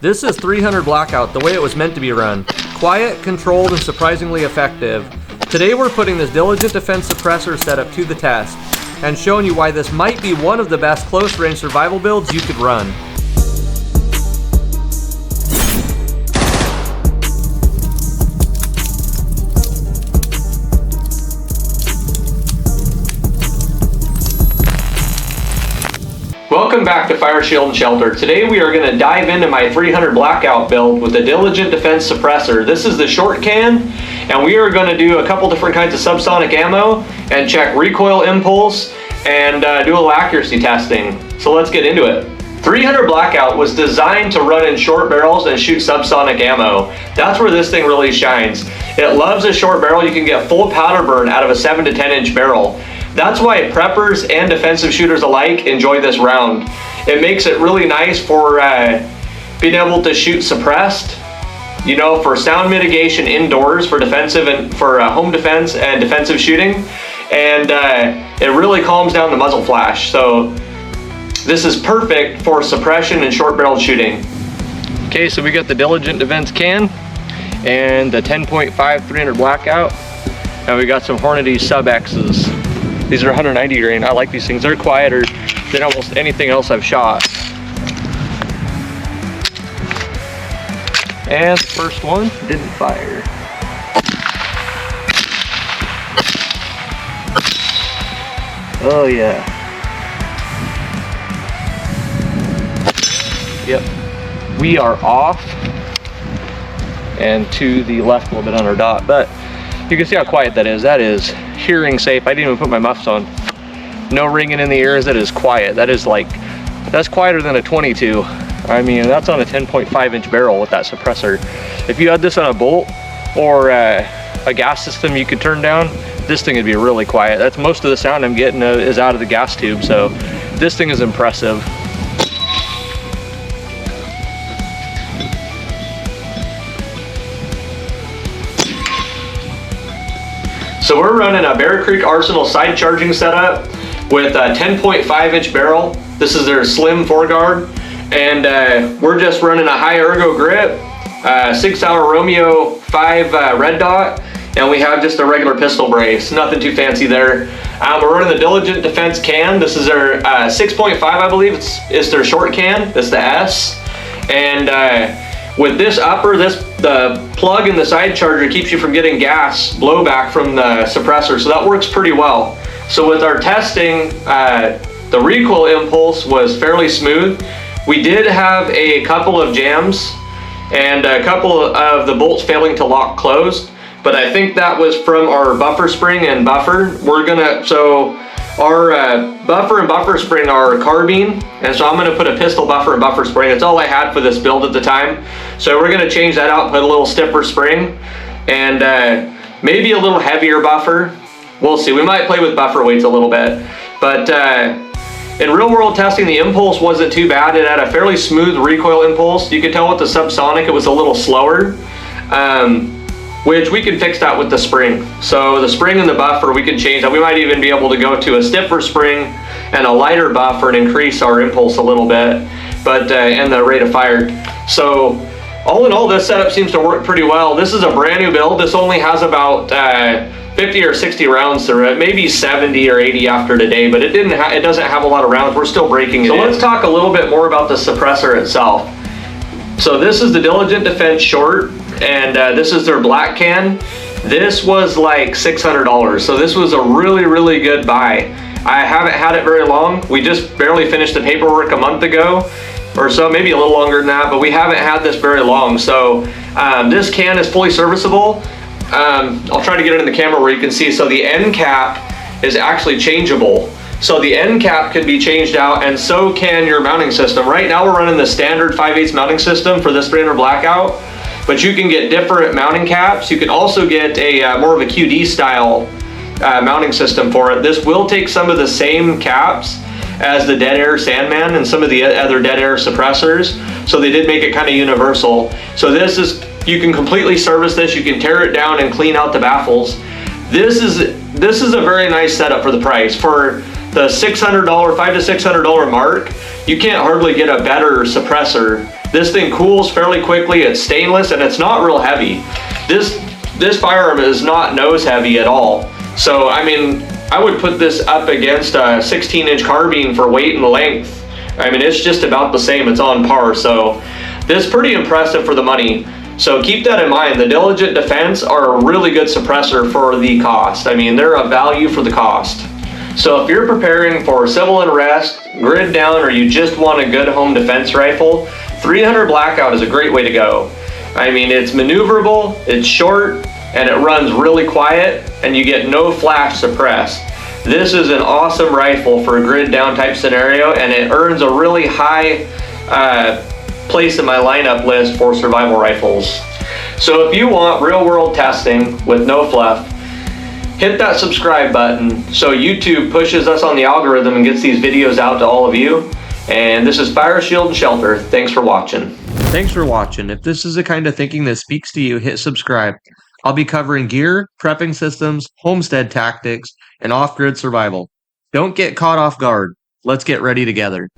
This is 300 Blackout, the way it was meant to be run. Quiet, controlled, and surprisingly effective. Today we're putting this Diligent Defense suppressor setup to the test, and showing you why this might be one of the best close-range survival builds you could run. Welcome back to Fire Shield and Shelter. Today we are going to dive into my 300 Blackout build with the Diligent Defense suppressor. This is the short can, and we are going to do a couple different kinds of subsonic ammo and check recoil impulse and do a little accuracy testing. So let's get into it. 300 Blackout was designed to run in short barrels and shoot subsonic ammo. That's where this thing really shines. It loves a short barrel. You can get full powder burn out of a 7 to 10 inch barrel. That's why preppers and defensive shooters alike enjoy this round. It makes it really nice for being able to shoot suppressed, you know, for sound mitigation indoors, for defensive and for home defense and defensive shooting. And it really calms down the muzzle flash. So this is perfect for suppression and short barreled shooting. Okay, so we got the Diligent Defense can and the 10.5 300 Blackout. And we got some Hornady Sub X's. These are 190 grain. I like these things. They're quieter than almost anything else I've shot. And the first one didn't fire. Oh yeah. Yep. We are off and to the left a little bit on our dot, but you can see how quiet that is. That is hearing safe. I didn't even put my muffs on. No ringing in the ears. That is quiet. That is like, that's quieter than a 22. I mean, that's on a 10.5 inch barrel with that suppressor. If you had this on a bolt or a gas system you could turn down, this thing would be really quiet. That's most of the sound I'm getting is out of the gas tube. So this thing is impressive. So we're running a Bear Creek Arsenal side charging setup with a 10.5 inch barrel. This is their slim foreguard. And we're just running a high ergo grip, 6-hour Romeo 5 red dot. And we have just a regular pistol brace, nothing too fancy there. We're running the Diligent Defense can. This is their 6.5, I believe. It's their short can, it's the S. And with this upper, the plug in the side charger keeps you from getting gas blowback from the suppressor, so that works pretty well. So with our testing, the recoil impulse was fairly smooth. We did have a couple of jams and a couple of the bolts failing to lock closed, but I think that was from our buffer spring and buffer. So our buffer and buffer spring are carbine, and so I'm going to put a pistol buffer and buffer spring. That's all I had for this build at the time. So we're going to change that out, put a little stiffer spring, and maybe a little heavier buffer. We'll see. We might play with buffer weights a little bit. But in real world testing, the impulse wasn't too bad. It had a fairly smooth recoil impulse. You could tell with the subsonic it was a little slower. Which we can fix that with the spring. So the spring and the buffer, we can change that. We might even be able to go to a stiffer spring and a lighter buffer and increase our impulse a little bit, but and the rate of fire. So all in all, this setup seems to work pretty well. This is a brand new build. This only has about 50 or 60 rounds through it, maybe 70 or 80 after today, but it doesn't have a lot of rounds. We're still breaking it. So let's talk a little bit more about the suppressor itself. So this is the Diligent Defense short, and this is their black can. This was like $600, so this was a really, really good buy. I haven't had it very long. We just barely finished the paperwork a month ago or so, maybe a little longer than that, but we haven't had this very long. So this can is fully serviceable. I'll try to get it in the camera where you can see. So the end cap is actually changeable. So the end cap can be changed out, and so can your mounting system. Right now we're running the standard 5/8 mounting system for this 300 Blackout, but you can get different mounting caps. You can also get a more of a QD style mounting system for it. This will take some of the same caps as the Dead Air Sandman and some of the other Dead Air suppressors, so they did make it kind of universal. So this is, you can completely service this. You can tear it down and clean out the baffles. This is a very nice setup for the price. For the $600, $500 to $600 mark, you can't hardly get a better suppressor This thing cools fairly quickly. It's stainless and it's not real heavy. This firearm is not nose heavy at all. So I mean, I would put this up against a 16-inch carbine for weight and length. I mean, it's just about the same. It's on par. So this is pretty impressive for the money. So keep that in mind. The Diligent Defense are a really good suppressor for the cost. I mean, they're a value for the cost. So if you're preparing for civil unrest, grid down, or you just want a good home defense rifle, 300 Blackout is a great way to go. I mean, it's maneuverable, it's short, and it runs really quiet, and you get no flash suppressed. This is an awesome rifle for a grid down type scenario, and it earns a really high place in my lineup list for survival rifles. So if you want real world testing with no fluff, hit that subscribe button so YouTube pushes us on the algorithm and gets these videos out to all of you. And this is Fire Shield and Shelter. Thanks for watching. Thanks for watching. If this is the kind of thinking that speaks to you, hit subscribe. I'll be covering gear, prepping systems, homestead tactics, and off-grid survival. Don't get caught off guard. Let's get ready together.